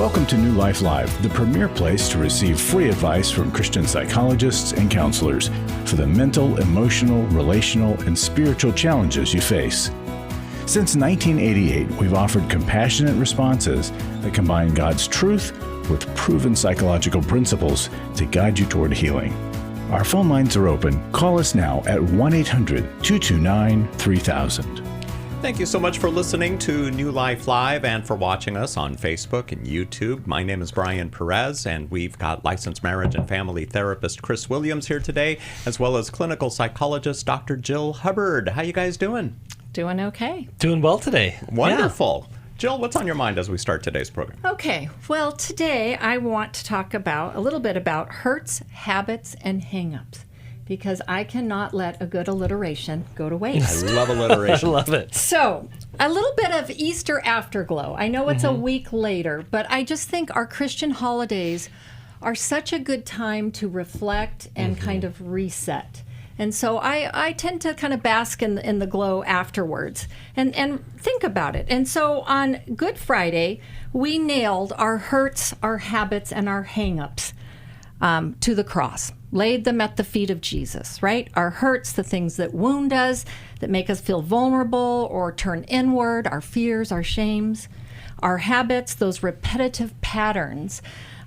Welcome to New Life Live, the premier place to receive free advice from Christian psychologists and counselors for the mental, emotional, relational, and spiritual challenges you face. Since 1988, we've offered compassionate responses that combine God's truth with proven psychological principles to guide you toward healing. Our phone lines are open. Call us now at 1-800-229-3000. Thank you so much for listening to New Life Live and for watching us on Facebook and YouTube. My name is Brian Perez, and we've got licensed marriage and family therapist Chris Williams here today, as well as clinical psychologist Dr. Jill Hubbard. How you guys doing? Doing okay. Doing well today. Wonderful. Yeah. Jill, what's on your mind as we start today's program? Okay. Well, today I want to talk about a little bit about hurts, habits, and hang-ups, because I cannot let a good alliteration go to waste. I love alliteration. I love it. So, a little bit of Easter afterglow. I know it's a week later, but I just think our Christian holidays are such a good time to reflect and kind of reset. And so I tend to kind of bask in the glow afterwards and think about it. And so on Good Friday, we nailed our hurts, our habits, and our hang-ups to the cross. Laid them at the feet of Jesus, right? Our hurts, the things that wound us, that make us feel vulnerable or turn inward, our fears, our shames. Our habits, those repetitive patterns,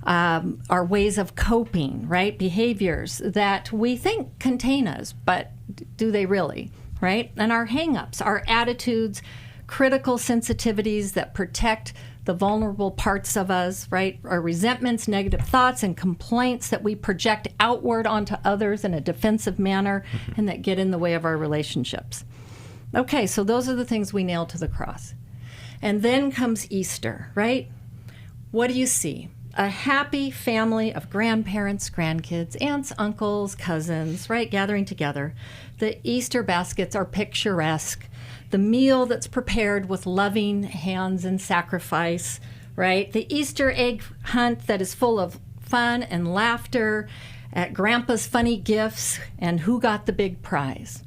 our ways of coping, right? Behaviors that we think contain us, but do they really, right? And our hang-ups, our attitudes, critical sensitivities that protect the vulnerable parts of us, right? Our resentments, negative thoughts, and complaints that we project outward onto others in a defensive manner and that get in the way of our relationships. Okay, so those are the things we nail to the cross. And then comes Easter, right? What do you see? A happy family of grandparents, grandkids, aunts, uncles, cousins, right, gathering together. The Easter baskets are picturesque. The meal that's prepared with loving hands and sacrifice, right? The Easter egg hunt that is full of fun and laughter at Grandpa's funny gifts and who got the big prize.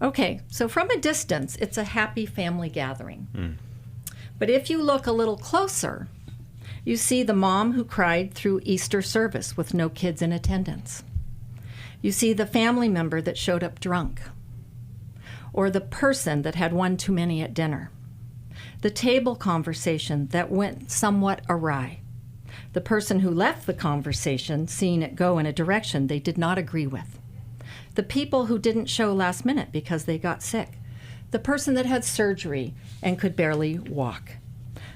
Okay, so from a distance, it's a happy family gathering. But if you look a little closer, you see the mom who cried through Easter service with no kids in attendance. You see the family member that showed up drunk, or the person that had one too many at dinner, the table conversation that went somewhat awry, the person who left the conversation seeing it go in a direction they did not agree with, the people who didn't show last minute because they got sick, the person that had surgery and could barely walk,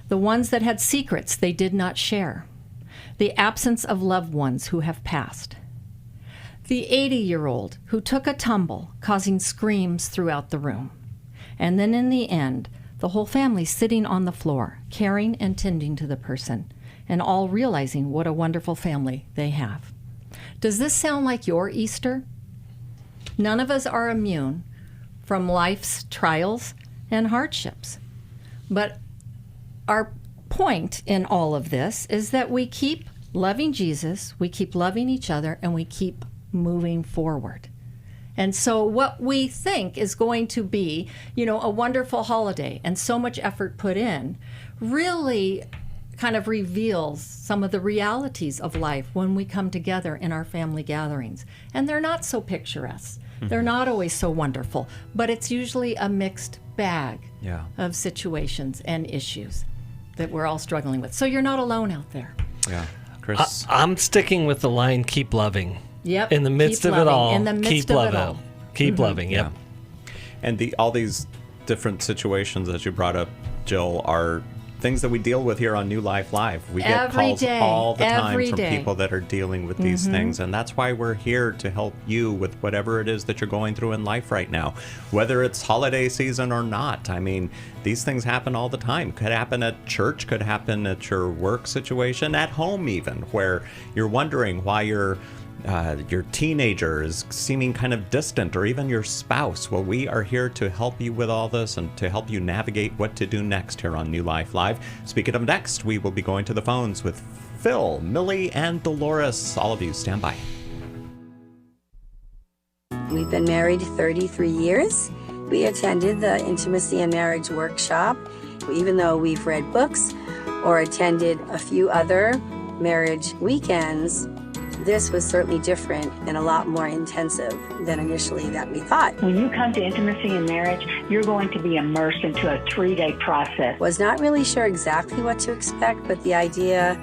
the ones that had secrets they did not share, the absence of loved ones who have passed, the 80-year-old who took a tumble, causing screams throughout the room, and then in the end, the whole family sitting on the floor, caring and tending to the person, and all realizing what a wonderful family they have. Does this sound like your Easter? None of us are immune from life's trials and hardships, but our point in all of this is that we keep loving Jesus, we keep loving each other, and we keep moving forward. And so what we think is going to be, a wonderful holiday and so much effort put in really kind of reveals some of the realities of life when we come together in our family gatherings. And they're not so picturesque. They're not always so wonderful, but it's usually a mixed bag of situations and issues that we're all struggling with. So you're not alone out there. Yeah. Chris? I'm sticking with the line, keep loving. Yep. In the midst of it all, in the midst keep of loving. it all. Keep loving, yep. Yeah. And all these different situations that you brought up, Jill, are things that we deal with here on New Life Live. We get calls all the time from people that are dealing with these things, and that's why we're here to help you with whatever it is that you're going through in life right now, whether it's holiday season or not. I mean, these things happen all the time. Could happen at church, could happen at your work situation, at home even, where you're wondering why your teenager is seeming kind of distant, or even your spouse. Well, we are here to help you with all this and to help you navigate what to do next here on New Life Live. Speaking of next, we will be going to the phones with Phil, Millie, and Dolores. All of you, stand by. We've been married 33 years. We attended the Intimacy and Marriage Workshop. Even though we've read books, or attended a few other marriage weekends, this was certainly different and a lot more intensive than initially that we thought. When you come to intimacy in marriage, you're going to be immersed into a 3-day process. Was not really sure exactly what to expect, but the idea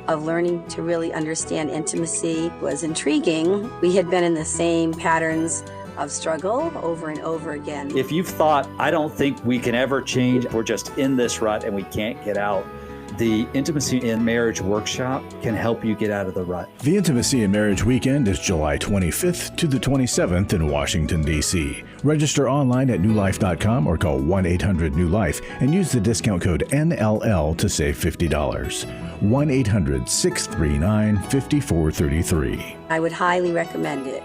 of learning to really understand intimacy was intriguing. We had been in the same patterns of struggle over and over again. If you've thought, I don't think we can ever change, we're just in this rut and we can't get out, the Intimacy in Marriage workshop can help you get out of the rut. The Intimacy in Marriage weekend is July 25th to the 27th in Washington, D.C. Register online at newlife.com or call 1-800-NEW-LIFE and use the discount code NLL to save $50. 1-800-639-5433. I would highly recommend it.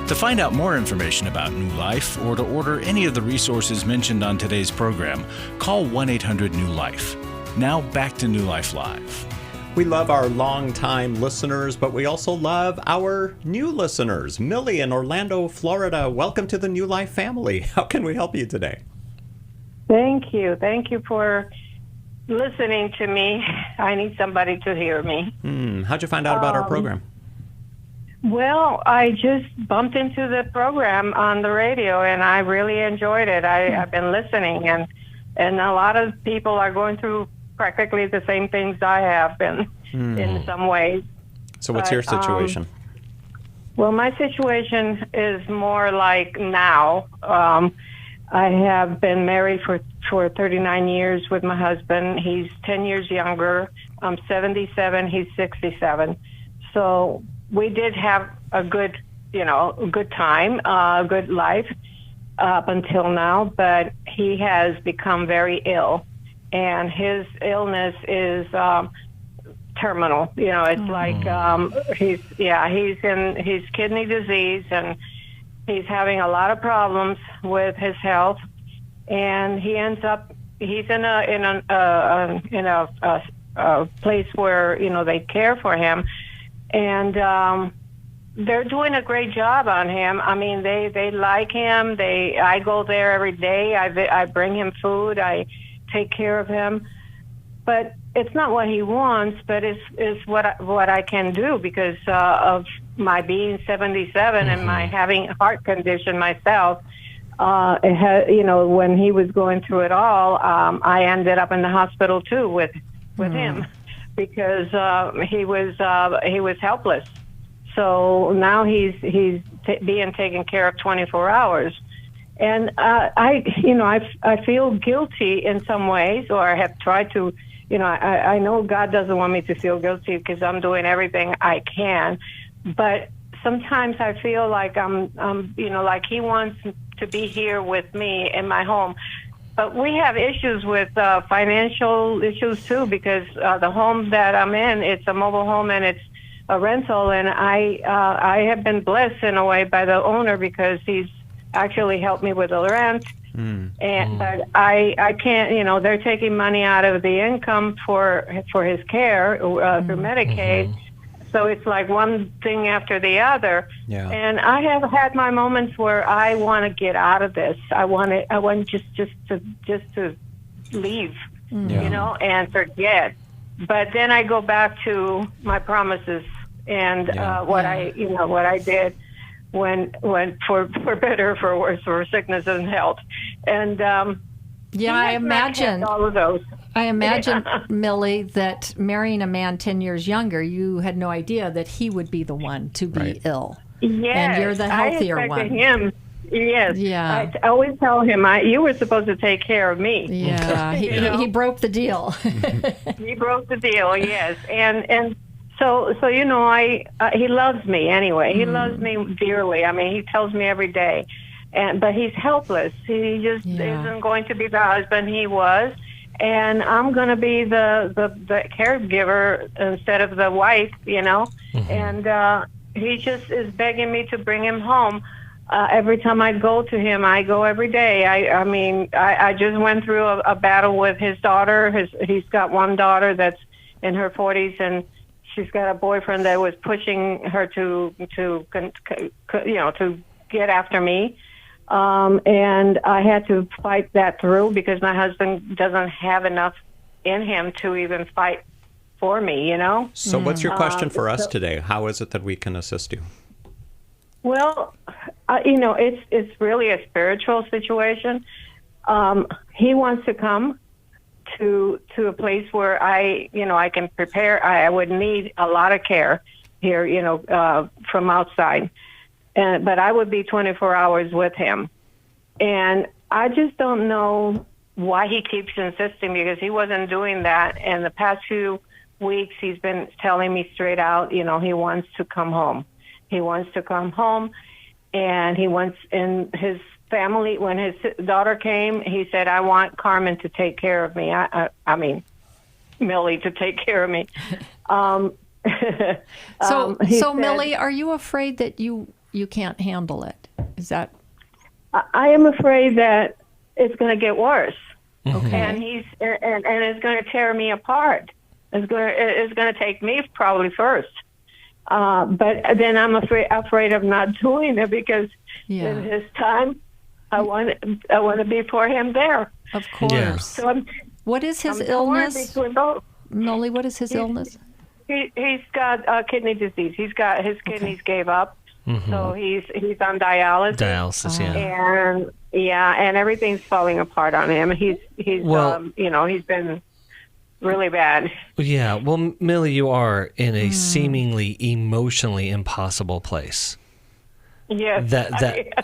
To find out more information about New Life or to order any of the resources mentioned on today's program, call 1-800-NEW-LIFE. Now back to New Life Live. We love our longtime listeners, but we also love our new listeners. Millie in Orlando, Florida. Welcome to the New Life family. How can we help you today? Thank you. Thank you for listening to me. I need somebody to hear me. How'd you find out about our program? Well, I just bumped into the program on the radio, and I really enjoyed it. I've been listening, and a lot of people are going through practically the same things I have been in some ways. So what's your situation? Well, my situation is more like now. I have been married for 39 years with my husband. He's 10 years younger. I'm 77. He's 67. So we did have a good time, a good life up until now, but he has become very ill, and his illness is terminal. It's like he's kidney disease, and he's having a lot of problems with his health, and he's in a place where they care for him. And they're doing a great job on him. I mean, they like him. I go there every day. I bring him food. I take care of him. But it's not what he wants, but it's what I can do because of my being 77 and my having a heart condition myself. When he was going through it all, I ended up in the hospital too with him. Because he was helpless, so now he's being taken care of 24 hours, and I feel guilty in some ways, or I have tried to, I know God doesn't want me to feel guilty because I'm doing everything I can, but sometimes I feel like I'm like He wants to be here with me in my home. But we have issues with financial issues, too, because the home that I'm in, it's a mobile home and it's a rental. And I have been blessed in a way by the owner because he's actually helped me with the rent. But I can't, they're taking money out of the income for his care through Medicaid. So it's like one thing after the other. Yeah. And I have had my moments where I want to get out of this. I want just to leave, and forget. But then I go back to my promises and what I did when for better or for worse, for sickness and health. And I imagine all of those. I imagine, Millie, that marrying a man 10 years younger, you had no idea that he would be the one to be ill. Yes. And you're the healthier I one. Him. Yes. Yeah. I always tell him, you were supposed to take care of me. Yeah. He broke the deal. He broke the deal, yes. And so he loves me anyway. He loves me dearly. I mean, he tells me every day. But he's helpless. He just isn't going to be the husband he was. And I'm going to be the caregiver instead of the wife, And he just is begging me to bring him home. Every time I go to him, I go every day. I just went through a battle with his daughter. He's got one daughter that's in her 40s, and she's got a boyfriend that was pushing her to get after me. And I had to fight that through because my husband doesn't have enough in him to even fight for me, you know? So what's your question for us today? How is it that we can assist you? Well, it's really a spiritual situation. He wants to come to a place where I can prepare. I would need a lot of care here, from outside. But I would be 24 hours with him. And I just don't know why he keeps insisting, because he wasn't doing that. And the past few weeks, he's been telling me straight out, he wants to come home. He wants to come home, and he wants in his family. When his daughter came, he said, I want Carmen to take care of me. I mean, Millie to take care of me. So said, Millie, are you afraid that you can't handle it? Is that? I am afraid that it's going to get worse. Okay. And it's going to tear me apart. It's going to take me probably first. But then I'm afraid of not doing it, because in his time, I want to be for him there. Of course. Yeah. So what is his illness? Millie, what is his illness? He's got kidney disease. His kidneys gave up, so he's on dialysis. Dialysis, yeah. And everything's falling apart on him. He's been really bad. Yeah, well, Millie, you are in a seemingly emotionally impossible place. Yes.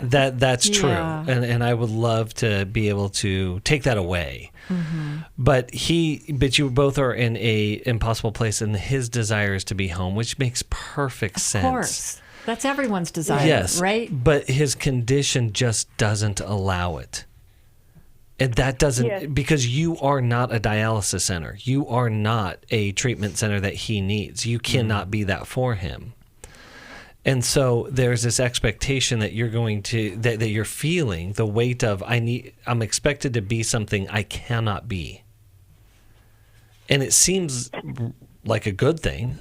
That's true. Yeah. And I would love to be able to take that away. But you both are in a impossible place, and his desire is to be home, which makes perfect sense. Of course. That's everyone's desire, yes, right? But his condition just doesn't allow it. And that doesn't, because you are not a dialysis center. You are not a treatment center that he needs. You cannot be that for him. And so there's this expectation that you're going to, that you're feeling the weight of, I'm expected to be something I cannot be. And it seems like a good thing,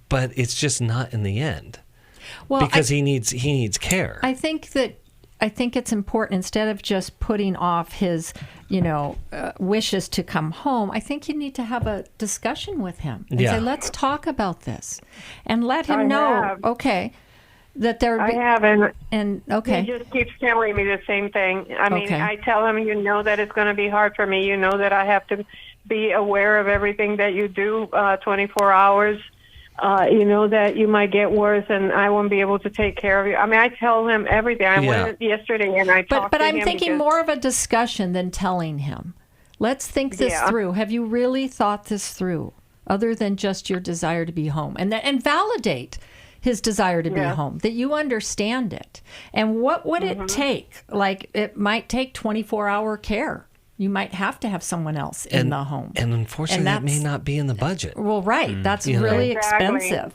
but it's just not in the end. Well, because he needs care. I think it's important, instead of just putting off his, wishes to come home, I think you need to have a discussion with him and say, let's talk about this, and let him know, that there. I have, and okay. He just keeps telling me the same thing. I mean, I tell him, that it's going to be hard for me. That I have to be aware of everything that you do 24 hours. That you might get worse, and I won't be able to take care of you. I mean, I tell him everything. I went yesterday, and I talked to him. But I'm thinking more of a discussion than telling him. Let's think this through. Have you really thought this through, other than just your desire to be home, and validate his desire to be home, that you understand it, and what would it take? Like, it might take 24-hour care. You might have to have someone else in the home. And unfortunately, that may not be in the budget. Well, right. That's really expensive,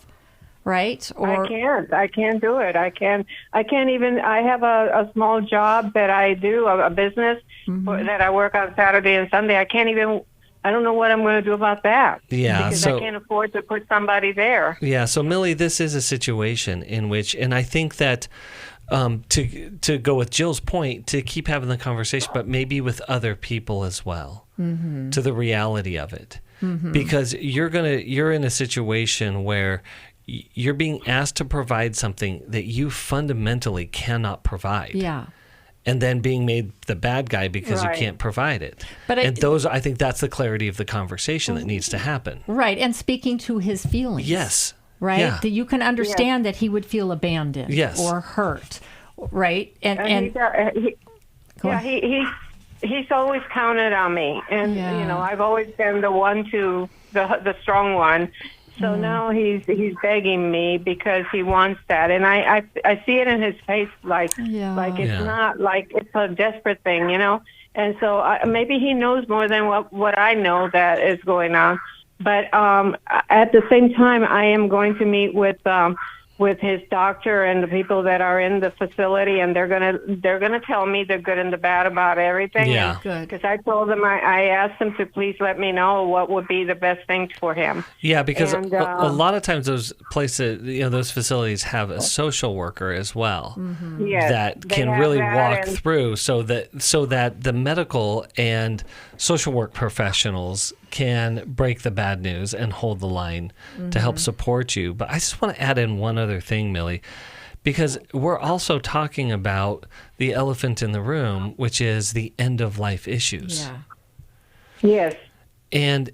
right? Or I can't do it. I can't even, I have a small job that I do, a business that I work on Saturday and Sunday. I don't know what I'm going to do about that. Yeah. Because I can't afford to put somebody there. Yeah. So, Millie, this is a situation in which, and I think that to go with Jill's point, to keep having the conversation, but maybe with other people as well, to the reality of it, because you're in a situation where you're being asked to provide something that you fundamentally cannot provide. Yeah. And then being made the bad guy because you can't provide it. But I think that's the clarity of the conversation that needs to happen. Right, and speaking to his feelings. Yes. Right? Yeah. That you can understand that he would feel abandoned or hurt. Right? And he's always counted on me. And, I've always been the one the strong one. So now he's begging me because he wants that, and I see it in his face, like it's not like it's a desperate thing, And so maybe he knows more than what I know that is going on. But at the same time, I am going to meet with with his doctor and the people that are in the facility, and they're gonna tell me the good and the bad about everything. Yeah, good. Because I told them, I asked them to please let me know what would be the best thing for him. Yeah, because a lot of times those places, those facilities have a social worker as well Yes, that can really walk through, so that the medical and social work professionals can break the bad news and hold the line to help support you. But I just want to add in one other thing, Millie, because we're also talking about the elephant in the room, which is the end-of-life issues. Yeah. Yes. And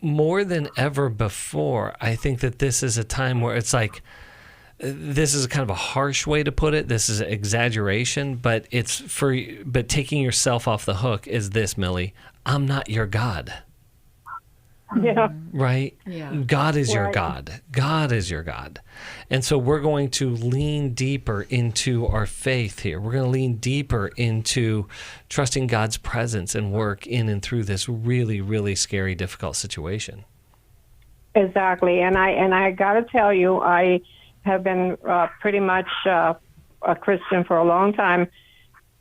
more than ever before, I think that this is a time where it's like, this is kind of a harsh way to put it. This is an exaggeration, but but taking yourself off the hook is this, Millie. I'm not your God. Yeah. Right? Yeah. God is your God. God is your God. And so we're going to lean deeper into our faith here. We're going to lean deeper into trusting God's presence and work in and through this really, really scary, difficult situation. Exactly. And I got to tell you, I have been pretty much a Christian for a long time.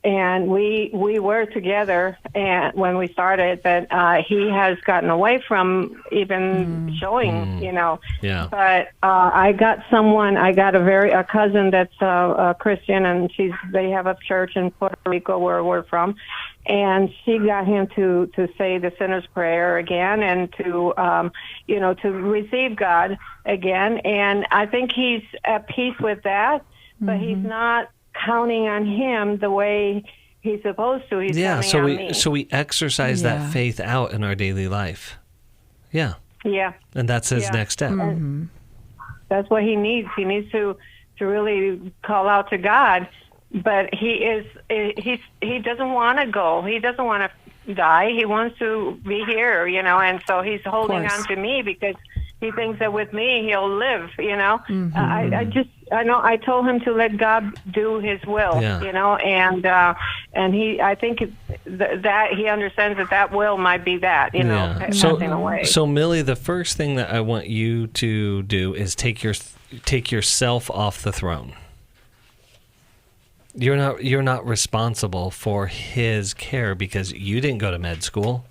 And we were together, and when we started, that he has gotten away from even showing, Yeah. But I got a cousin that's a Christian, and they have a church in Puerto Rico where we're from, and she got him to say the sinner's prayer again, and to receive God again. And I think he's at peace with that, but he's not counting on him the way he's supposed to. He's counting on me. So we exercise that faith out in our daily life. Yeah. Yeah. And that's his next step. That's what he needs. He needs to really call out to God. But he doesn't want to go. He doesn't want to die. He wants to be here, and so he's holding on to me because he thinks that with me he'll live, I told him to let God do his will, and I think that he understands that will might be that, passing away. So Millie, the first thing that I want you to do is take yourself off the throne. You're not responsible for his care because you didn't go to med school.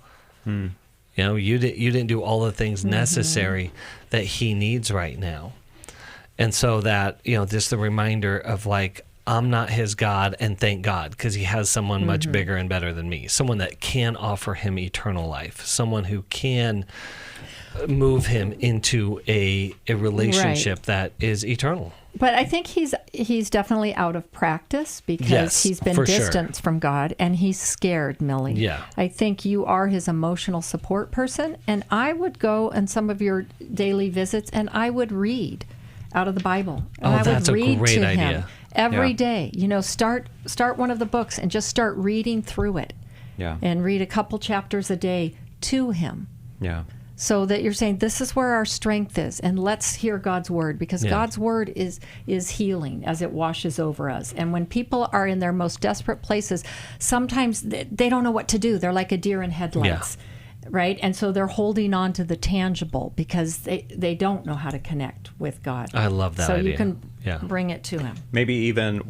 You didn't do all the things necessary that he needs right now. And so that, just the reminder of like, I'm not his God, and thank God, because he has someone much bigger and better than me, someone that can offer him eternal life, someone who can move him into a relationship that is eternal. But I think he's definitely out of practice because he's been distanced from God, and he's scared, Millie. Yeah. I think you are his emotional support person, and I would go on some of your daily visits, and I would read out of the Bible. And I that's would read a great to idea. him every day. Start one of the books and just start reading through it. Yeah. And read a couple chapters a day to him. Yeah. So that you're saying this is where our strength is, and let's hear God's word, because God's word is healing as it washes over us. And when people are in their most desperate places, sometimes they don't know what to do. They're like a deer in headlights, right? And so they're holding on to the tangible because they don't know how to connect with God. I love that idea. So you can bring it to him. Maybe even,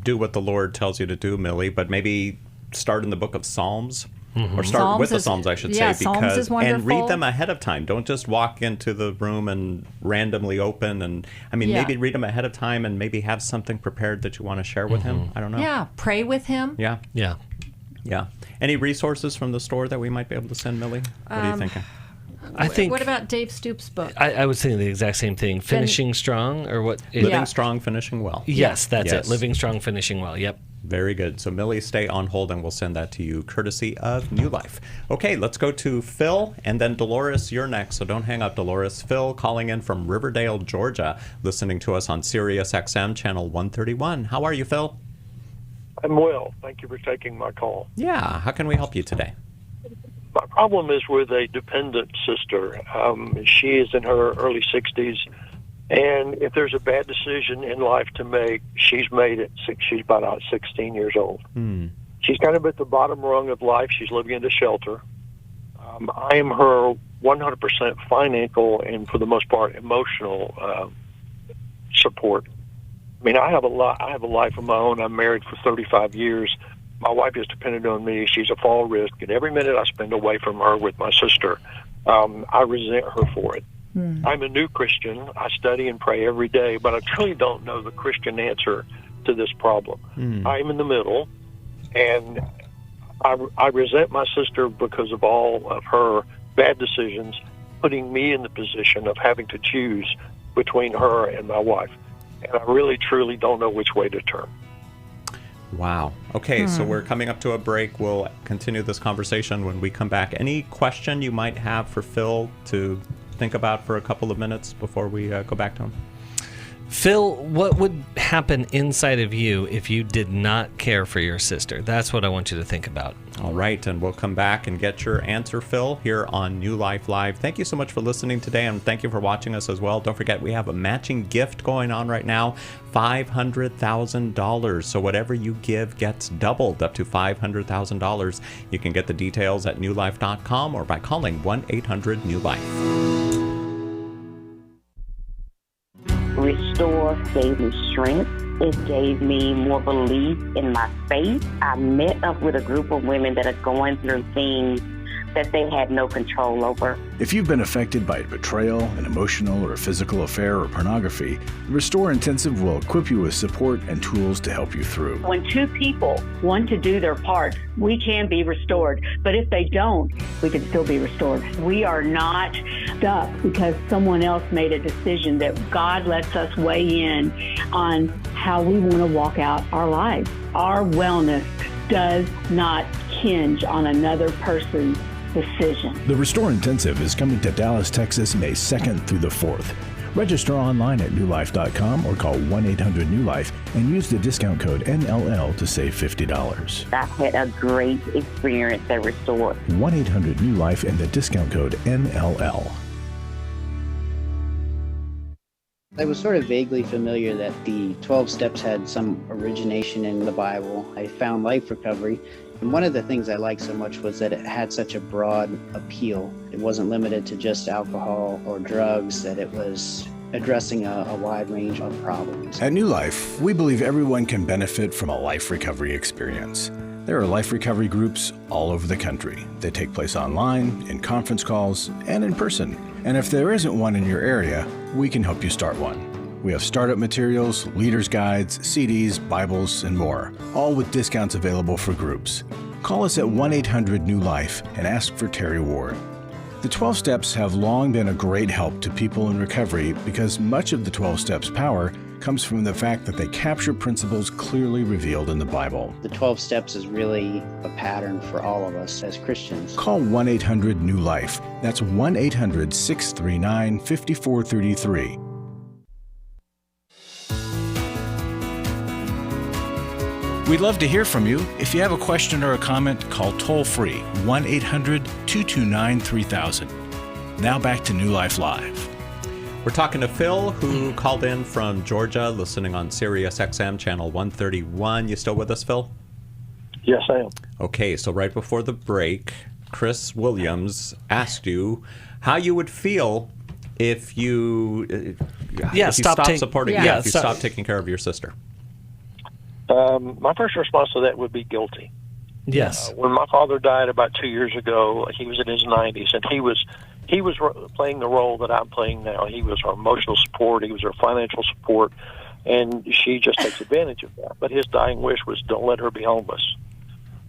do what the Lord tells you to do, Millie, but maybe start in the book of Psalms. Or start with the Psalms, I should say, Psalms is wonderful. And read them ahead of time. Don't just walk into the room and randomly open. And maybe read them ahead of time and maybe have something prepared that you want to share with him. I don't know. Yeah, pray with him. Yeah. Any resources from the store that we might be able to send, Millie? What are you thinking? I think. What about Dave Stoops' book? I was thinking the exact same thing. Finishing Strong, or what? Living Strong, Finishing Well. Yes, that's it. Living Strong, Finishing Well. Yep. Very good. So, Millie, stay on hold, and we'll send that to you courtesy of New Life. Okay, let's go to Phil, and then Dolores, you're next. So don't hang up, Dolores. Phil calling in from Riverdale, Georgia, listening to us on Sirius XM, channel 131. How are you, Phil? I'm well. Thank you for taking my call. Yeah. How can we help you today? My problem is with a dependent sister. She is in her early 60s. And if there's a bad decision in life to make, she's made it. She's about 16 years old. She's kind of at the bottom rung of life. She's living in a shelter. I am her 100% financial and, for the most part, emotional support. I mean, I have a life of my own. I'm married for 35 years. My wife is dependent on me. She's a fall risk, and every minute I spend away from her with my sister, I resent her for it. I'm a new Christian. I study and pray every day, but I truly don't know the Christian answer to this problem. I'm in the middle, and I resent my sister because of all of her bad decisions, putting me in the position of having to choose between her and my wife. And I really, truly don't know which way to turn. Wow. Okay, so we're coming up to a break. We'll continue this conversation when we come back. Any question you might have for Phil to think about for a couple of minutes before we go back to him? Phil, what would happen inside of you if you did not care for your sister? That's what I want you to think about. All right, and we'll come back and get your answer, Phil, here on New Life Live. Thank you so much for listening today, and thank you for watching us as well. Don't forget, we have a matching gift going on right now, $500,000. So whatever you give gets doubled up to $500,000. You can get the details at newlife.com or by calling 1-800-NEW-LIFE. Restore gave me strength. It gave me more belief in my faith. I met up with a group of women that are going through things that they had no control over. If you've been affected by betrayal, an emotional or physical affair, or pornography, the Restore Intensive will equip you with support and tools to help you through. When two people want to do their part, we can be restored. But if they don't, we can still be restored. We are not stuck because someone else made a decision. That God lets us weigh in on how we want to walk out our lives. Our wellness does not hinge on another person's decision. The Restore Intensive is coming to Dallas, Texas, May 2nd through the 4th. Register online at newlife.com or call 1-800-NEW-LIFE and use the discount code NLL to save $50. I had a great experience at Restore. 1-800-NEW-LIFE and the discount code NLL. I was sort of vaguely familiar that the 12 steps had some origination in the Bible. I found Life Recovery, and one of the things I liked so much was that it had such a broad appeal. It wasn't limited to just alcohol or drugs, that it was addressing a wide range of problems. At New Life, we believe everyone can benefit from a life recovery experience. There are life recovery groups all over the country. They take place online, in conference calls, and in person. And if there isn't one in your area, we can help you start one. We have startup materials, leaders' guides, CDs, Bibles, and more, all with discounts available for groups. Call us at 1-800-NEW-LIFE and ask for Terry Ward. The 12 Steps have long been a great help to people in recovery because much of the 12 Steps' power comes from the fact that they capture principles clearly revealed in the Bible. The 12 Steps is really a pattern for all of us as Christians. Call 1-800-NEW-LIFE. That's 1-800-639-5433. We'd love to hear from you. If you have a question or a comment, call toll-free 1-800-229-3000. Now back to New Life Live. We're talking to Phil, who called in from Georgia, listening on Sirius XM channel 131. You still with us, Phil? Yes, I am. Okay, so right before the break, Chris Williams asked you how you would feel if you stopped taking care of your sister. My first response to that would be guilty. Yes. When my father died about 2 years ago, he was in his 90s, and he was playing the role that I'm playing now. He was our emotional support. He was our financial support, and she just takes advantage of that. But his dying wish was, don't let her be homeless.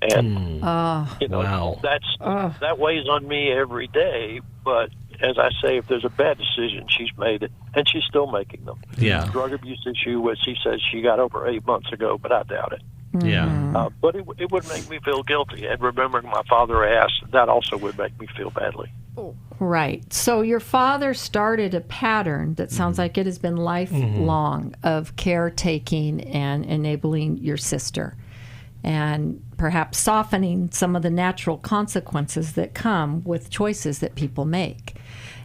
And wow. That weighs on me every day. But as I say, if there's a bad decision, she's made it, and she's still making them. Yeah. Drug abuse issue, which she says she got over 8 months ago, but I doubt it. Yeah. But it would make me feel guilty. And remembering my father asked, that also would make me feel badly. Right. So your father started a pattern that sounds like it has been lifelong of caretaking and enabling your sister, and perhaps softening some of the natural consequences that come with choices that people make.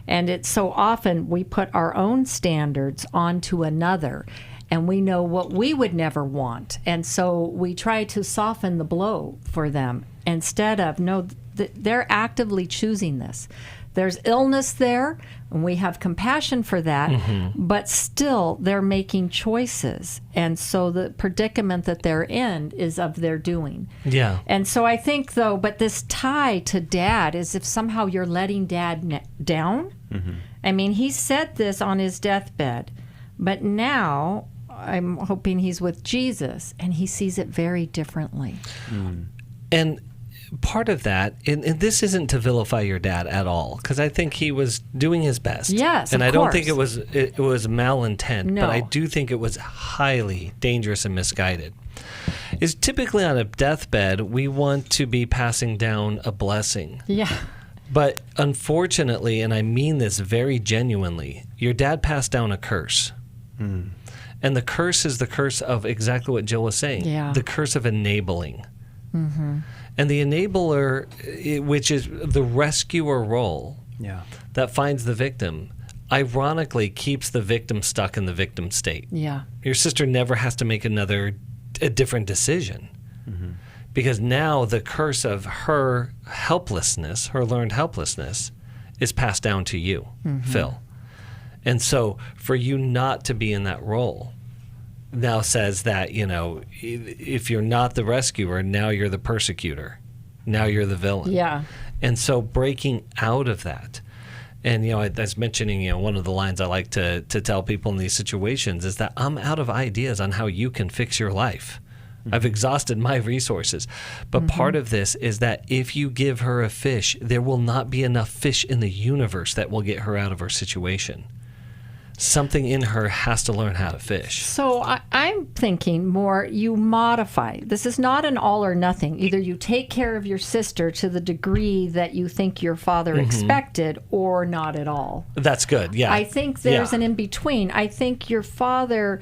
And it's so often we put our own standards onto another, and we know what we would never want. And so we try to soften the blow for them instead of, no, they're actively choosing this. There's illness there, and we have compassion for that, but still they're making choices. And so the predicament that they're in is of their doing. Yeah. And so I think, though, but this tie to Dad is if somehow you're letting Dad down. I mean, he said this on his deathbed, but now I'm hoping he's with Jesus, and he sees it very differently. And part of that, and this isn't to vilify your dad at all, because I think he was doing his best. Yes, and of I don't course. think it was malintent, No. but I do think it was highly dangerous and misguided. Is typically on a deathbed, we want to be passing down a blessing. Yeah. But unfortunately, and I mean this very genuinely, your dad passed down a curse. And the curse is the curse of exactly what Jill was saying. Yeah. The curse of enabling. And the enabler, which is the rescuer role that finds the victim, ironically keeps the victim stuck in the victim state. Yeah. Your sister never has to make a different decision. Because now the curse of her helplessness, her learned helplessness, is passed down to you, Phil. And so for you not to be in that role now says that, if you're not the rescuer, now you're the persecutor. Now you're the villain. Yeah. And so breaking out of that. And, I was mentioning, one of the lines I like to tell people in these situations is that I'm out of ideas on how you can fix your life. I've exhausted my resources. But part of this is that if you give her a fish, there will not be enough fish in the universe that will get her out of her situation. Something in her has to learn how to fish. So I'm thinking more you modify. This is not an all or nothing. Either you take care of your sister to the degree that you think your father expected or not at all. That's good, yeah. I think there's an in-between. I think your father,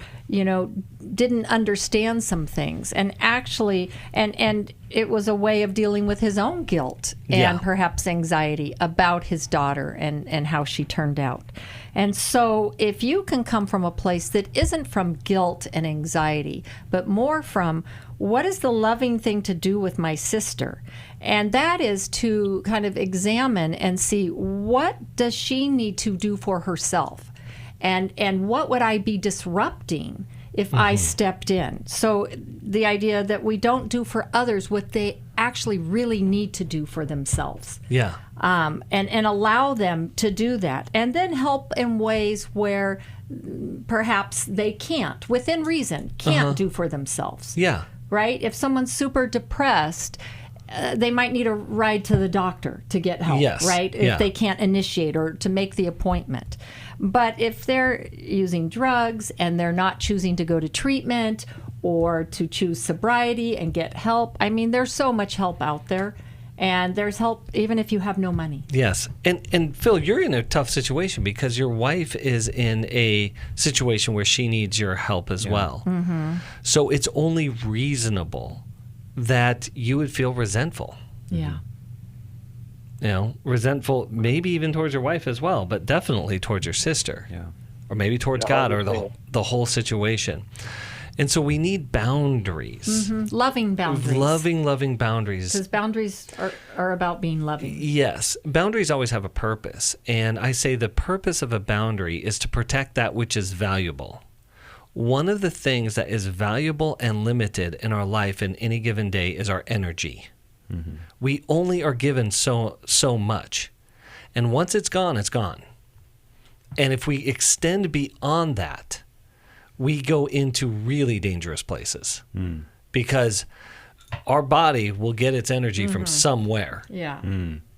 didn't understand some things and actually, and it was a way of dealing with his own guilt and perhaps anxiety about his daughter and how she turned out. And so if you can come from a place that isn't from guilt and anxiety, but more from what is the loving thing to do with my sister? And that is to kind of examine and see what does she need to do for herself? And what would I be disrupting if I stepped in? So the idea that we don't do for others what they actually really need to do for themselves. Yeah. And allow them to do that. And then help in ways where perhaps they can't, within reason, do for themselves. Yeah. Right? If someone's super depressed, they might need a ride to the doctor to get help, right? If they can't initiate or to make the appointment. But if they're using drugs and they're not choosing to go to treatment or to choose sobriety and get help, I mean, there's so much help out there. And there's help even if you have no money. Yes. And Phil, you're in a tough situation because your wife is in a situation where she needs your help as well. So it's only reasonable that you would feel resentful. Yeah. Resentful maybe even towards your wife as well, but definitely towards your sister. Yeah. Or maybe towards God or the whole situation. And so we need boundaries. Loving boundaries. Loving boundaries. Because boundaries are about being loving. Yes. Boundaries always have a purpose. And I say the purpose of a boundary is to protect that which is valuable. One of the things that is valuable and limited in our life in any given day is our energy. We only are given so much. And once it's gone, it's gone. And if we extend beyond that, we go into really dangerous places because our body will get its energy from somewhere. Yeah.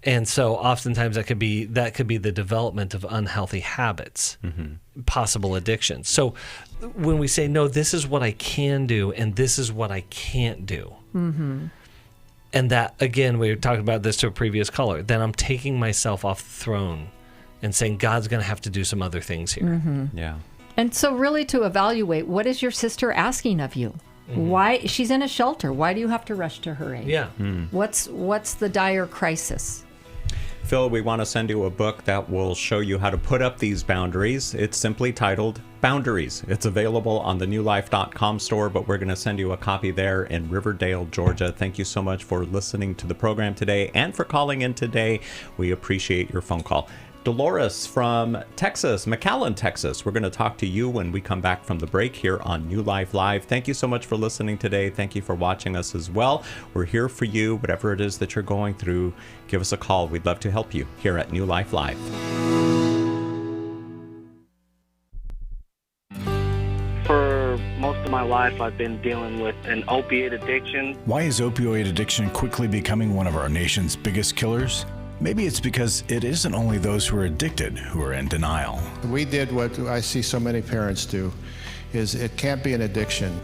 And so oftentimes that could be the development of unhealthy habits, possible addictions. So when we say, no, this is what I can do and this is what I can't do. And that, again, we were talking about this to a previous caller, then I'm taking myself off the throne and saying God's going to have to do some other things here. Yeah. And so really to evaluate, what is your sister asking of you? Why she's in a shelter? Why do you have to rush to her aid? Yeah. What's the dire crisis? Phil, we want to send you a book that will show you how to put up these boundaries. It's simply titled Boundaries. It's available on the newlife.com store, but we're going to send you a copy there in Riverdale, Georgia. Thank you so much for listening to the program today and for calling in today. We appreciate your phone call. Dolores from Texas, McAllen, Texas. We're going to talk to you when we come back from the break here on New Life Live. Thank you so much for listening today. Thank you for watching us as well. We're here for you. Whatever it is that you're going through, give us a call. We'd love to help you here at New Life Live. For most of my life, I've been dealing with an opiate addiction. Why is opioid addiction quickly becoming one of our nation's biggest killers? Maybe it's because it isn't only those who are addicted who are in denial. We did what I see so many parents do, is it can't be an addiction.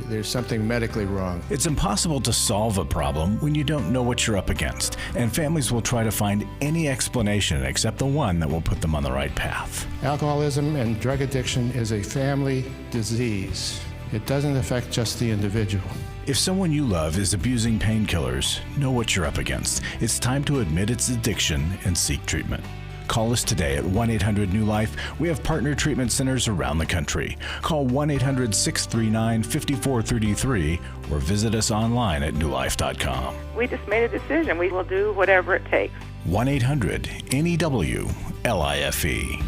There's something medically wrong. It's impossible to solve a problem when you don't know what you're up against, and families will try to find any explanation except the one that will put them on the right path. Alcoholism and drug addiction is a family disease. It doesn't affect just the individual. If someone you love is abusing painkillers, know what you're up against. It's time to admit its addiction and seek treatment. Call us today at 1-800-NEW-LIFE. We have partner treatment centers around the country. Call 1-800-639-5433 or visit us online at newlife.com. We just made a decision. We will do whatever it takes. 1-800-NEW-LIFE.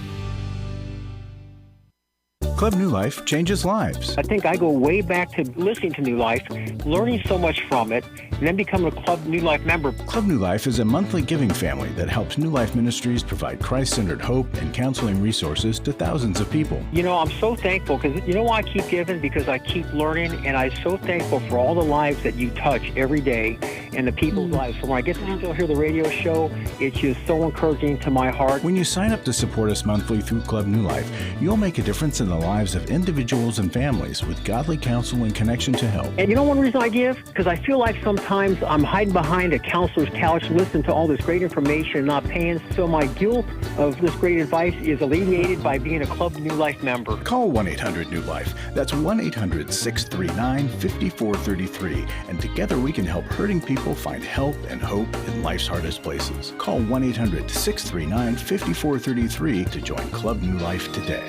Club New Life changes lives. I think I go way back to listening to New Life, learning so much from it, and then becoming a Club New Life member. Club New Life is a monthly giving family that helps New Life Ministries provide Christ-centered hope and counseling resources to thousands of people. You know, I'm so thankful because you know why I keep giving? Because I keep learning, and I'm so thankful for all the lives that you touch every day and the people's lives. So when I get to still hear the radio show, it's just so encouraging to my heart. When you sign up to support us monthly through Club New Life, you'll make a difference in the lives of individuals and families with godly counsel and connection to help. And you know one reason I give? Because I feel like sometimes I'm hiding behind a counselor's couch listening to all this great information and not paying, so my guilt of this great advice is alleviated by being a Club New Life member. Call 1-800-NEW-LIFE. That's 1-800-639-5433. And together we can help hurting people find help and hope in life's hardest places. Call 1-800-639-5433 to join Club New Life today.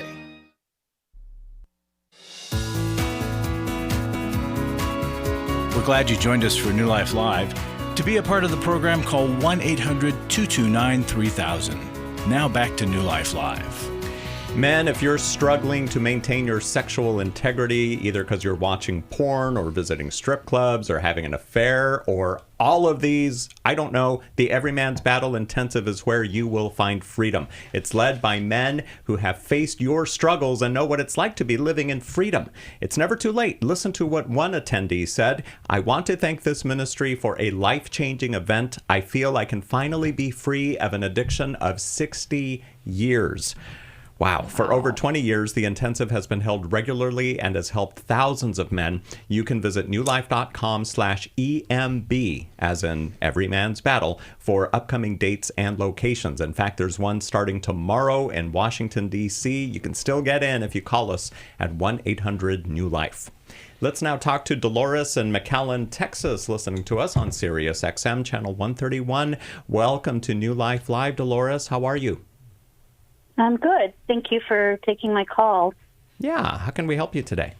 We're glad you joined us for New Life Live. To be a part of the program, call 1-800-229-3000. Now back to New Life Live. Men, if you're struggling to maintain your sexual integrity, either because you're watching porn or visiting strip clubs or having an affair or all of these, I don't know, the Every Man's Battle Intensive is where you will find freedom. It's led by men who have faced your struggles and know what it's like to be living in freedom. It's never too late. Listen to what one attendee said. I want to thank this ministry for a life-changing event. I feel I can finally be free of an addiction of 60 years. Wow. For over 20 years, the intensive has been held regularly and has helped thousands of men. You can visit newlife.com/EMB, as in Every Man's Battle, for upcoming dates and locations. In fact, there's one starting tomorrow in Washington, D.C. You can still get in if you call us at 1-800-NEW-LIFE. Let's now talk to Dolores in McAllen, Texas, listening to us on Sirius XM, Channel 131. Welcome to New Life Live, Dolores. How are you? I'm good. Thank you for taking my call. Yeah. How can we help you today?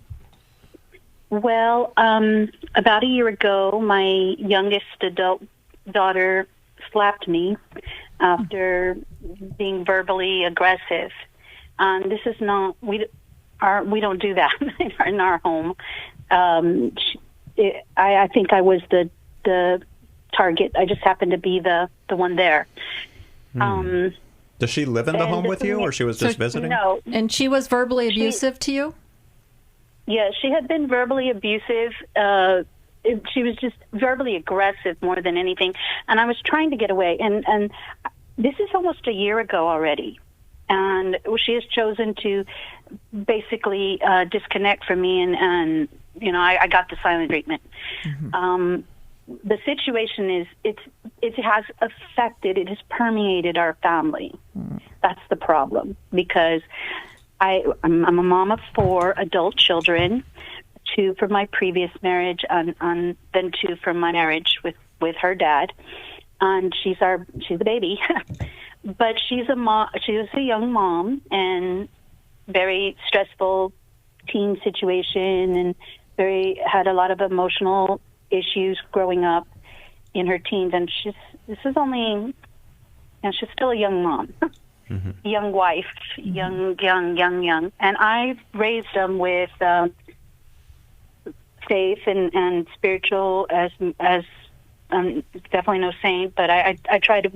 Well, about a year ago, my youngest adult daughter slapped me after being verbally aggressive. This is not, we don't do that in our home. I think I was the target. I just happened to be the one there. Does she live in the home with you, or she was just visiting? No. And she was verbally abusive to you? Yeah, she had been verbally abusive. She was just verbally aggressive more than anything. And I was trying to get away. And this is almost a year ago already. And she has chosen to basically disconnect from me. And you know, I got the silent treatment. Mm-hmm. The situation is it has affected, it has permeated our family. That's the problem, because I'm a mom of 4 adult children, 2 from my previous marriage, and then 2 from my marriage with her dad. And she's the baby, but she's a mom. She was a young mom, and very stressful teen situation and had a lot of emotional issues growing up in her teens. And she's still a young mom, young wife, young. And I raised them with faith and spiritual, as definitely no saint, but I try to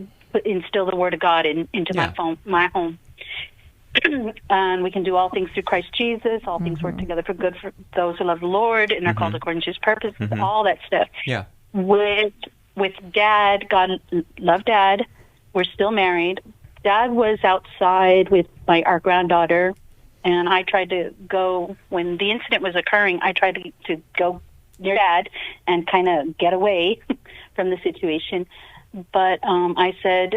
instill the Word of God into my home. And we can do all things through Christ Jesus. All things work together for good for those who love the Lord and are called according to His purpose. All that stuff. Yeah. With Dad, God loved Dad. We're still married. Dad was outside with our granddaughter, and I tried to go when the incident was occurring. I tried to go near Dad and kind of get away from the situation. But I said,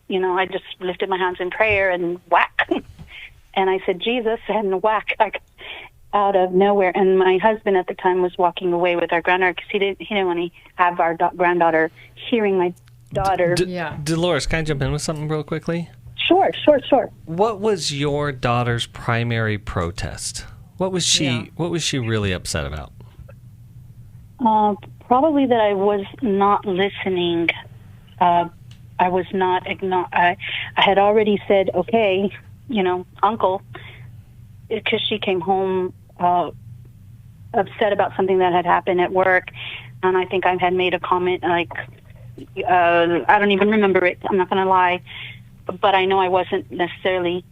I just lifted my hands in prayer and whack. And I said, Jesus, and whack, out of nowhere. And my husband at the time was walking away with our granddaughter because he didn't want to have our granddaughter hearing my daughter. Dolores, can I jump in with something real quickly? Sure. What was your daughter's primary protest? What was she really upset about? Probably that I was not listening. I was not I had already said, okay, Uncle, because she came home upset about something that had happened at work, and I think I had made a comment like, I don't even remember it, I'm not going to lie, but I know I wasn't necessarily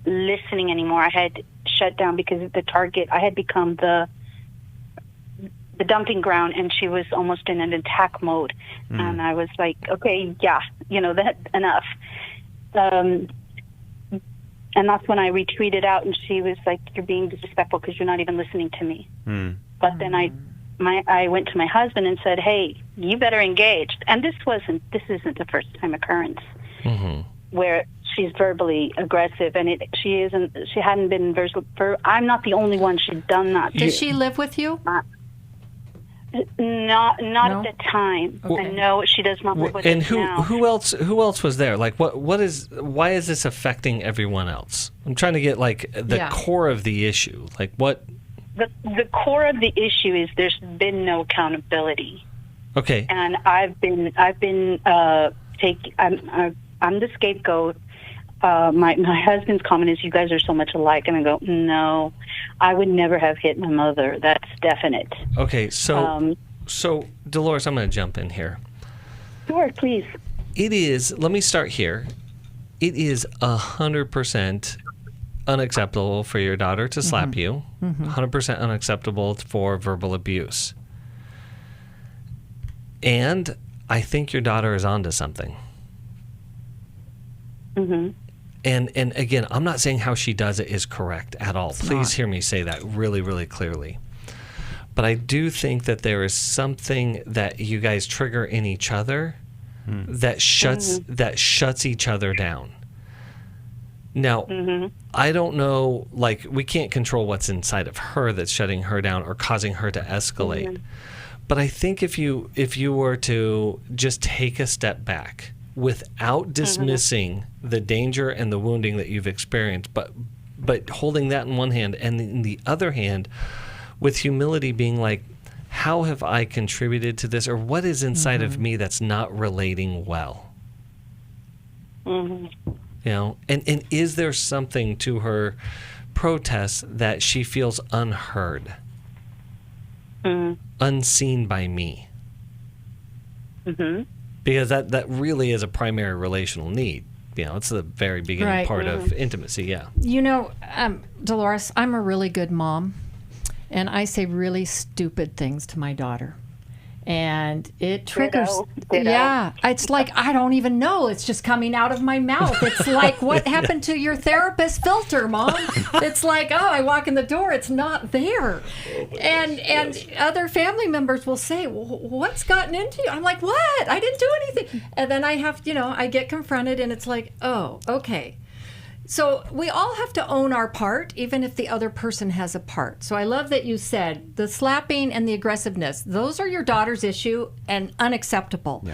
listening anymore. I had shut down because the target, I had become the dumping ground, and she was almost in an attack mode. And I was like, okay, that's enough. And that's when I retreated out, and she was like, you're being disrespectful because you're not even listening to me. But then I went to my husband and said, hey, you better engage. And this isn't the first time occurrence where she's verbally aggressive, and she hadn't been I'm not the only one she'd done that to. Does she live with you? Not at the time. Well, I know she does not live with us now. Who else was there? Like why is this affecting everyone else? I'm trying to get the core of the issue. Like what? The core of the issue is there's been no accountability. Okay. And I'm the scapegoat. My husband's comment is, you guys are so much alike. And I go, no, I would never have hit my mother. That's definite. Okay, so Dolores, I'm going to jump in here. Sure, please. Let me start here. It is 100% unacceptable for your daughter to slap you. 100% unacceptable for verbal abuse. And I think your daughter is onto something. And again, I'm not saying how she does it is correct at all. Please hear me say that really, really clearly. But I do think that there is something that you guys trigger in each other that shuts each other down. Now, I don't know, we can't control what's inside of her that's shutting her down or causing her to escalate. But I think if you were to just take a step back without dismissing the danger and the wounding that you've experienced, but holding that in one hand, and in the other hand, with humility, being like, how have I contributed to this, or what is inside of me that's not relating well? And is there something to her protests that she feels unheard, unseen by me? Because that really is a primary relational need. It's the very beginning part of intimacy, Dolores, I'm a really good mom, and I say really stupid things to my daughter. And it triggers. Ditto. Yeah, it's like, I don't even know. It's just coming out of my mouth. It's like, what happened to your therapist filter, Mom? It's like, oh, I walk in the door, it's not there. And other family members will say, well, what's gotten into you? I'm like, what? I didn't do anything. And then I have, I get confronted, and it's like, oh, okay. So we all have to own our part, even if the other person has a part. So I love that you said the slapping and the aggressiveness, those are your daughter's issue and unacceptable.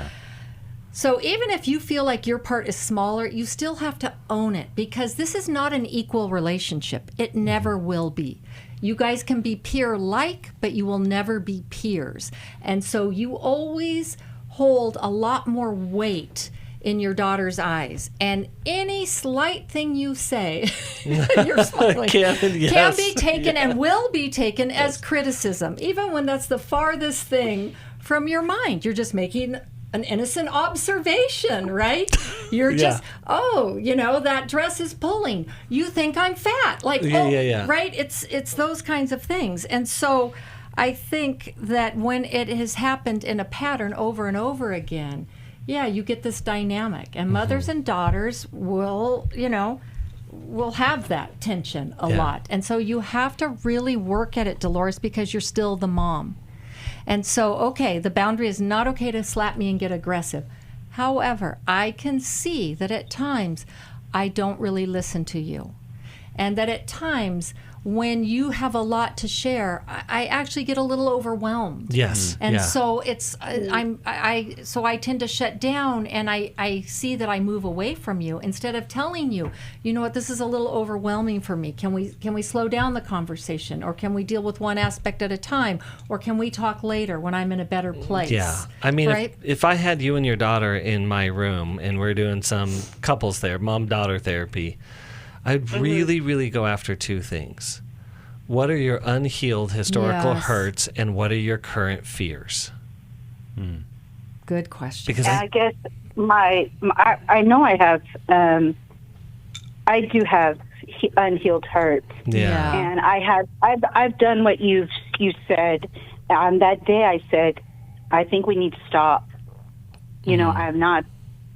So even if you feel like your part is smaller, you still have to own it, because this is not an equal relationship. It never will be. You guys can be peer-like, but you will never be peers. And so you always hold a lot more weight in your daughter's eyes. And any slight thing you say you're smiling, can be taken and will be taken as criticism, even when that's the farthest thing from your mind. You're just making an innocent observation, right? You're just, that dress is pulling. You think I'm fat. Like, right? It's those kinds of things. And so I think that when it has happened in a pattern over and over again, you get this dynamic. And mothers and daughters will have that tension a lot. And so you have to really work at it, Dolores, because you're still the mom. And so, the boundary is not okay to slap me and get aggressive. However, I can see that at times I don't really listen to you. And that at times when you have a lot to share, I actually get a little overwhelmed. Yes. And so it's I tend to shut down, and I see that I move away from you instead of telling you, you know what, this is a little overwhelming for me. Can we slow down the conversation, or can we deal with one aspect at a time, or can we talk later when I'm in a better place? Yeah. I mean, right? if I had you and your daughter in my room and we're doing some couples there, mom-daughter therapy, I'd really, really go after two things. What are your unhealed historical hurts, and what are your current fears? Good question. Because I guess I know I have, I do have unhealed hurts. Yeah. And I've done what you said. On that day, I said, I think we need to stop. I'm not,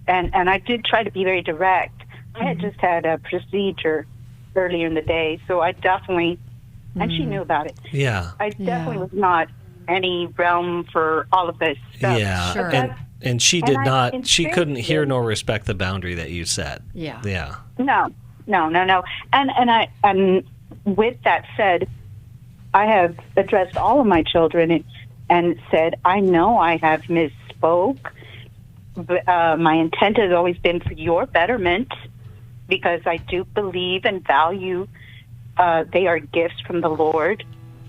and I did try to be very direct. I had just had a procedure earlier in the day, so I definitely, and she knew about it. Yeah. I definitely was not any realm for all of this stuff. Yeah. Sure. And she did not, she couldn't hear nor respect the boundary that you set. Yeah. Yeah. No. And with that said, I have addressed all of my children and said, I know I have misspoke. But, my intent has always been for your betterment, because I do believe and value they are gifts from the Lord.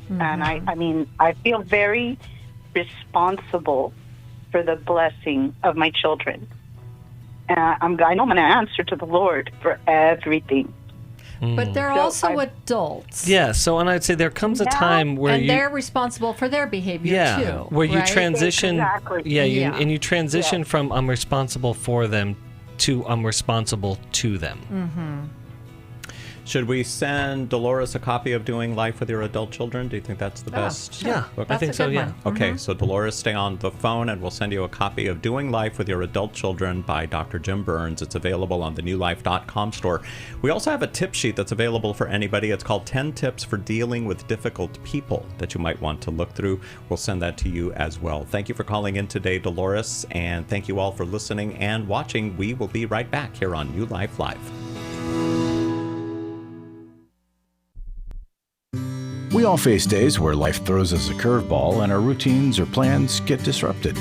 And I feel very responsible for the blessing of my children. I know I'm going to answer to the Lord for everything. But they're also adults. Yeah, so and I'd say there comes a time where they're responsible for their behavior too. Where you right? transition, exactly. And you transition from I'm responsible for them to I'm responsible to them. Should we send Dolores a copy of Doing Life with Your Adult Children? Do you think that's the best? Sure. Yeah, book? I think so, yeah. Okay, so Dolores, stay on the phone and we'll send you a copy of Doing Life with Your Adult Children by Dr. Jim Burns. It's available on the newlife.com store. We also have a tip sheet that's available for anybody. It's called 10 Tips for Dealing with Difficult People that you might want to look through. We'll send that to you as well. Thank you for calling in today, Dolores, and thank you all for listening and watching. We will be right back here on New Life Live. We all face days where life throws us a curveball and our routines or plans get disrupted.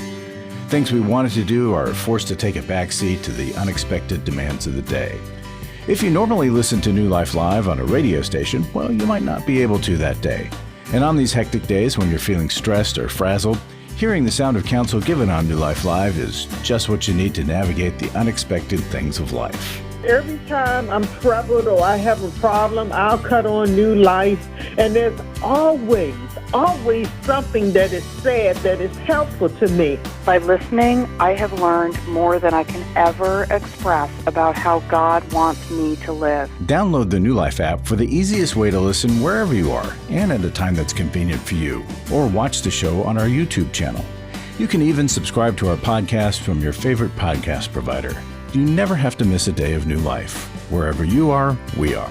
Things we wanted to do are forced to take a backseat to the unexpected demands of the day. If you normally listen to New Life Live on a radio station, well, you might not be able to that day. And on these hectic days when you're feeling stressed or frazzled, hearing the sound of counsel given on New Life Live is just what you need to navigate the unexpected things of life. Every time I'm troubled or I have a problem, I'll cut on New Life, and there's always something that is said that is helpful to me. By listening, I have learned more than I can ever express about how God wants me to live. Download the New Life app for the easiest way to listen wherever you are and at a time that's convenient for you, or watch the show on our YouTube channel. You can even subscribe to our podcast from your favorite podcast provider. You never have to miss a day of New Life. Wherever you are, we are.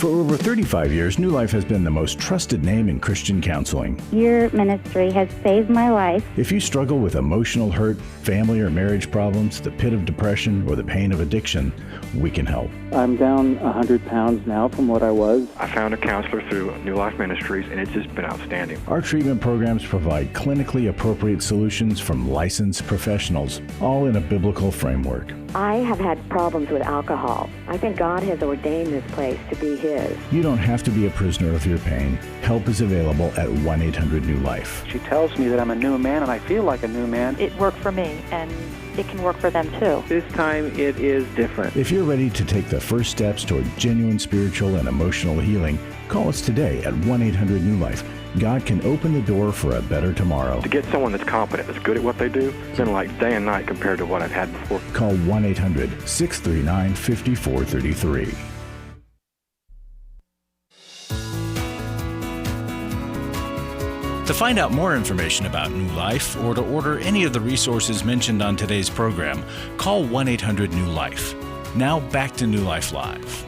For over 35 years, New Life has been the most trusted name in Christian counseling. Your ministry has saved my life. If you struggle with emotional hurt, family or marriage problems, the pit of depression, or the pain of addiction, we can help. I'm down 100 pounds now from what I was. I found a counselor through New Life Ministries, and it's just been outstanding. Our treatment programs provide clinically appropriate solutions from licensed professionals, all in a biblical framework. I have had problems with alcohol. I think God has ordained this place to be His. You don't have to be a prisoner of your pain. Help is available at 1-800-NEW-LIFE. She tells me that I'm a new man, and I feel like a new man. It worked for me, and it can work for them too. This time it is different. If you're ready to take the first steps toward genuine spiritual and emotional healing, call us today at 1-800-NEW-LIFE. God can open the door for a better tomorrow. To get someone that's competent, that's good at what they do, it's been like day and night compared to what I've had before. Call 1-800-639-5433. To find out more information about New Life or to order any of the resources mentioned on today's program, call 1-800-NEW-LIFE. Now back to New Life Live.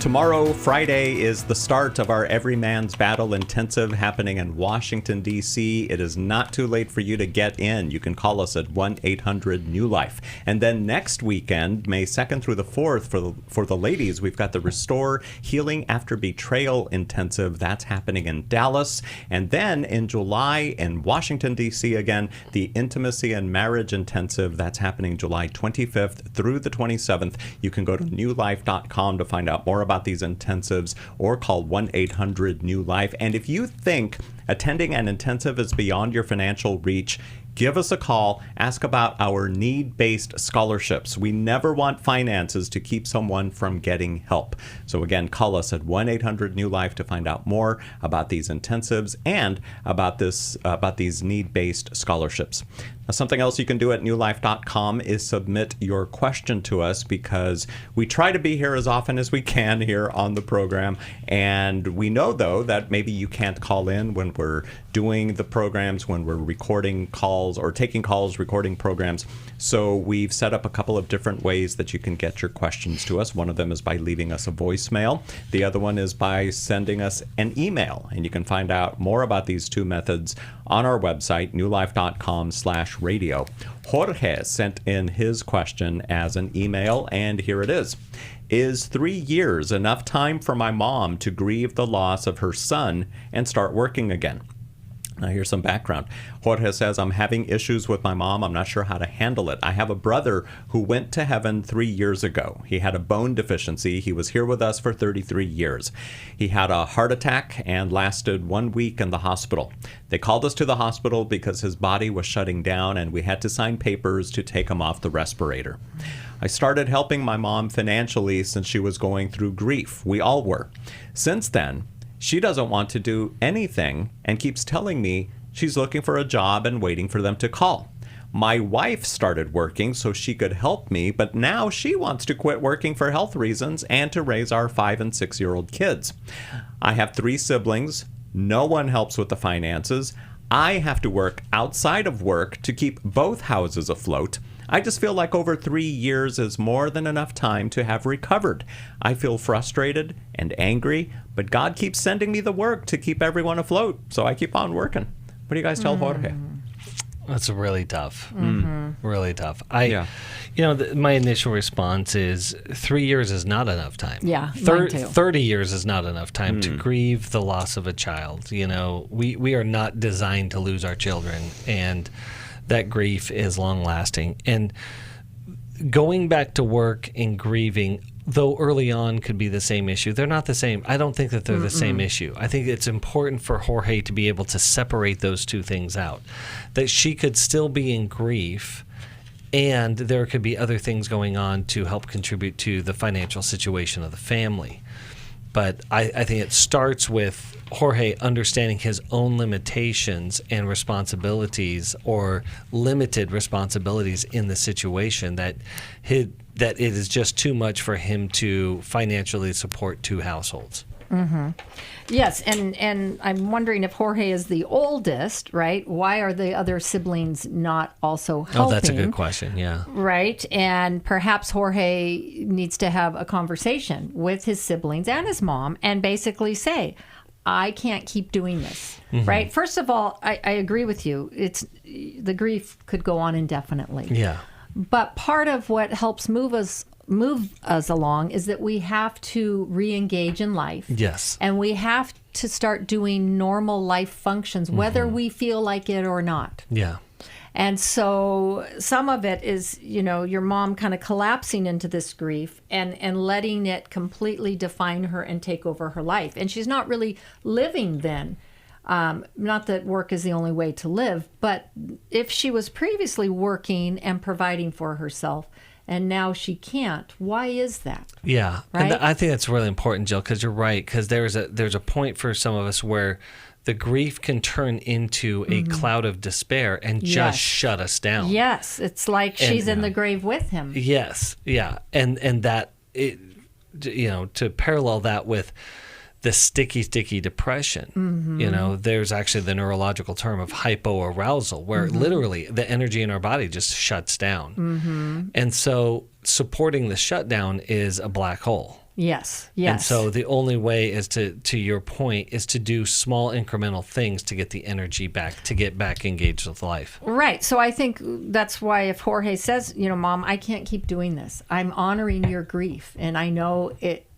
Tomorrow, Friday, is the start of our Every Man's Battle Intensive happening in Washington, D.C. It is not too late for you to get in. You can call us at 1-800-NEW-LIFE. And then next weekend, May 2nd through the 4th, for the ladies, we've got the Restore Healing After Betrayal Intensive. That's happening in Dallas. And then in July, in Washington, D.C. again, the Intimacy and Marriage Intensive. That's happening July 25th through the 27th. You can go to newlife.com to find out more about these intensives or call 1-800-NEW-LIFE. And if you think attending an intensive is beyond your financial reach, give us a call. Ask about our need-based scholarships. We never want finances to keep someone from getting help. So again, call us at 1-800-NEW-LIFE to find out more about these intensives and about these need-based scholarships. Now, something else you can do at newlife.com is submit your question to us, because we try to be here as often as we can here on the program. And we know, though, that maybe you can't call in when we're doing the programs, when we're recording calls or taking calls, recording programs. So we've set up a couple of different ways that you can get your questions to us. One of them is by leaving us a voicemail. The other one is by sending us an email. And you can find out more about these two methods on our website, newlife.com/radio. Jorge sent in his question as an email, and here it is. Is 3 years enough time for my mom to grieve the loss of her son and start working again? Now, here's some background. Jorge says, I'm having issues with my mom. I'm not sure how to handle it. I have a brother who went to heaven 3 years ago. He had a bone deficiency. He was here with us for 33 years. He had a heart attack and lasted 1 week in the hospital. They called us to the hospital because his body was shutting down, and we had to sign papers to take him off the respirator. I started helping my mom financially since she was going through grief. We all were. Since then, she doesn't want to do anything and keeps telling me she's looking for a job and waiting for them to call. My wife started working so she could help me, but now she wants to quit working for health reasons and to raise our 5- and 6-year-old kids. I have 3 siblings. No one helps with the finances. I have to work outside of work to keep both houses afloat. I just feel like over 3 years is more than enough time to have recovered. I feel frustrated and angry, but God keeps sending me the work to keep everyone afloat, so I keep on working. What do you guys tell Jorge? That's really tough. Really tough. My initial response is 3 years is not enough time. Yeah, mine too. 30 years is not enough time to grieve the loss of a child. You know, we are not designed to lose our children, and that grief is long-lasting. And going back to work and grieving, though early on could be the same issue, they're not the same. I don't think that they're the same issue. I think it's important for Jorge to be able to separate those two things out, that she could still be in grief and there could be other things going on to help contribute to the financial situation of the family. But I think it starts with Jorge understanding his own limitations and responsibilities, or limited responsibilities in the situation, that it is just too much for him to financially support 2 households. Mm-hmm. Yes, and I'm wondering if Jorge is the oldest, right? Why are the other siblings not also helping? Oh, that's a good question, yeah. Right, and perhaps Jorge needs to have a conversation with his siblings and his mom and basically say, I can't keep doing this, right? First of all, I agree with you. The grief could go on indefinitely. Yeah. But part of what helps move us along is that we have to re-engage in life. Yes. And we have to start doing normal life functions, whether we feel like it or not. Yeah. And so some of it is, your mom kind of collapsing into this grief and letting it completely define her and take over her life. And she's not really living then. Not that work is the only way to live, but if she was previously working and providing for herself, and now she can't, why is that? Yeah, right? And I think that's really important, Jill, because you're right. Because there's a point for some of us where the grief can turn into a cloud of despair and just shut us down. Yes, it's like she's in the grave with him. Yes, yeah, and that to parallel that with the sticky depression. There's actually the neurological term of hypoarousal, where literally the energy in our body just shuts down. And so supporting the shutdown is a black hole. Yes. And so the only way is to your point, is to do small incremental things to get the energy back, to get back engaged with life. Right. So I think that's why if Jorge says, Mom, I can't keep doing this. I'm honoring your grief, and I know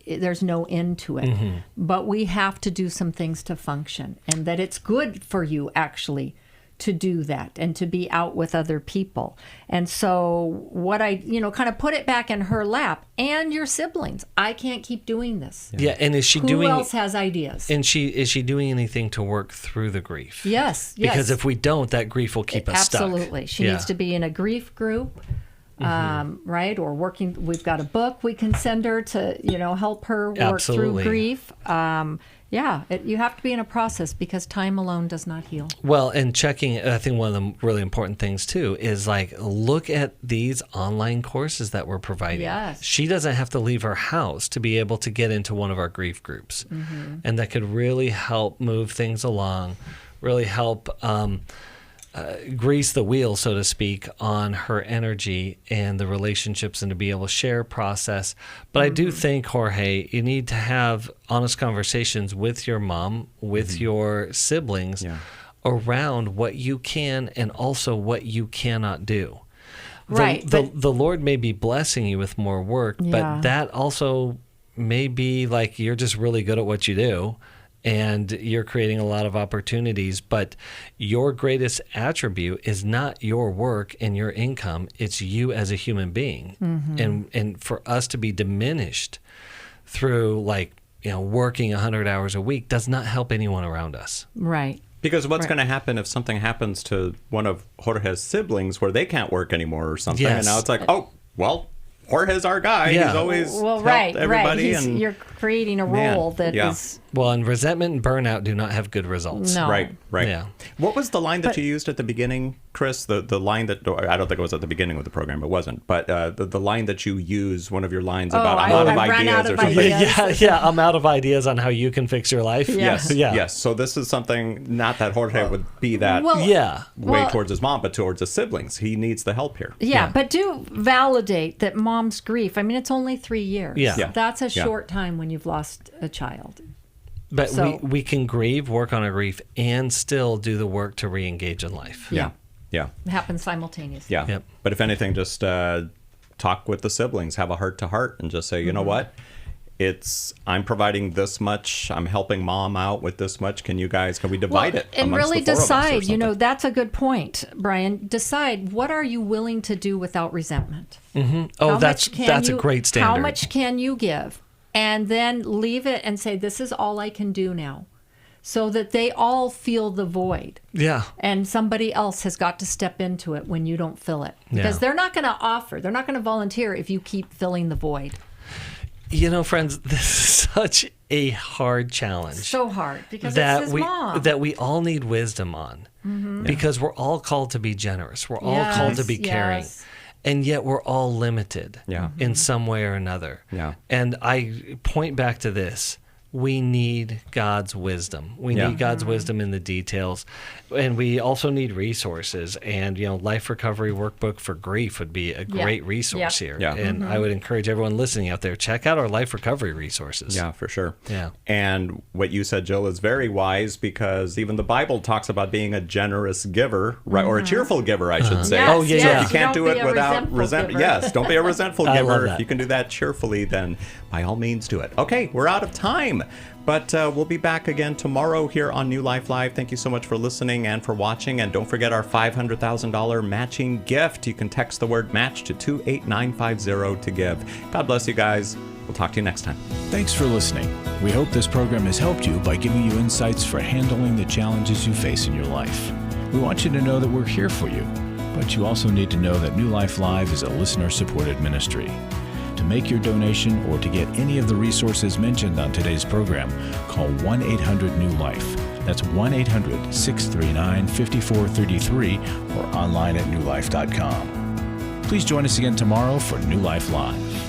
there's no end to it. But we have to do some things to function, and that it's good for you actually to do that and to be out with other people. And so what I, kind of put it back in her lap and your siblings. I can't keep doing this. Yeah, and is she Who else has ideas? And is she doing anything to work through the grief? Yes. Because if we don't, that grief will keep us stuck. Absolutely. She needs to be in a grief group. Right? Or working, we've got a book we can send her to, help her work through grief. You have to be in a process because time alone does not heal. Well, and checking, I think one of the really important things too is look at these online courses that we're providing. Yes. She doesn't have to leave her house to be able to get into one of our grief groups. And that could really help move things along, really help grease the wheel, so to speak, on her energy and the relationships, and to be able to share, process. But I do think, Jorge, you need to have honest conversations with your mom, with your siblings, around what you can and also what you cannot do. The Lord may be blessing you with more work, but that also may be you're just really good at what you do, and you're creating a lot of opportunities, but your greatest attribute is not your work and your income, it's you as a human being. And for us to be diminished through working 100 hours a week does not help anyone around us. Right. Because what's going to happen if something happens to one of Jorge's siblings where they can't work anymore or something, and now it's Jorge's our guy. Yeah. He's always helped everybody. And you're creating a role that is... Well, and resentment and burnout do not have good results. No. Right. Yeah. What was the line that you used at the beginning, Chris? The line that, I don't think it was at the beginning of the program, it wasn't, but the line that you use, one of your lines about I'm out of ideas or something. Yeah, I'm out of ideas on how you can fix your life. Yes. So this is something, not that Jorge would be that way towards his mom, but towards his siblings. He needs the help here. Yeah, but do validate that mom's grief. I mean, it's only 3 years. Yeah. That's a short time when you've lost a child. But we can grieve, work on our grief, and still do the work to re-engage in life. Yeah. It happens simultaneously. Yeah. Yep. But if anything, just talk with the siblings, have a heart-to-heart, and just say, you know what? I'm providing this much. I'm helping mom out with this much. Can we divide it? And really decide, that's a good point, Brian. Decide, what are you willing to do without resentment? Oh, that's a great standard. How much can you give? And then leave it and say, this is all I can do now. So that they all feel the void. Yeah. And somebody else has got to step into it when you don't fill it. Because they're not going to offer. They're not going to volunteer if you keep filling the void. Friends, this is such a hard challenge. So hard. Because it's his mom. That we all need wisdom on. Because we're all called to be generous. We're all called to be caring. And yet we're all limited in some way or another. Yeah. And I point back to this. we need God's wisdom. We need God's wisdom in the details. And we also need resources. And, Life Recovery Workbook for Grief would be a great resource here. Yeah. And I would encourage everyone listening out there, check out our Life Recovery resources. Yeah, for sure. Yeah. And what you said, Jill, is very wise, because even the Bible talks about being a generous giver, right? Or a cheerful giver, I should say. Yes, So if you can't do it without resentment. Yes, don't be a resentful giver. If you can do that cheerfully, then by all means do it. Okay, we're out of time. But we'll be back again tomorrow here on New Life Live. Thank you so much for listening and for watching. And don't forget our $500,000 matching gift. You can text the word match to 28950 to give. God bless you guys. We'll talk to you next time. Thanks for listening. We hope this program has helped you by giving you insights for handling the challenges you face in your life. We want you to know that we're here for you, but you also need to know that New Life Live is a listener-supported ministry. To make your donation or to get any of the resources mentioned on today's program, call 1-800-NEW-LIFE. That's 1-800-639-5433 or online at newlife.com. Please join us again tomorrow for New Life Live.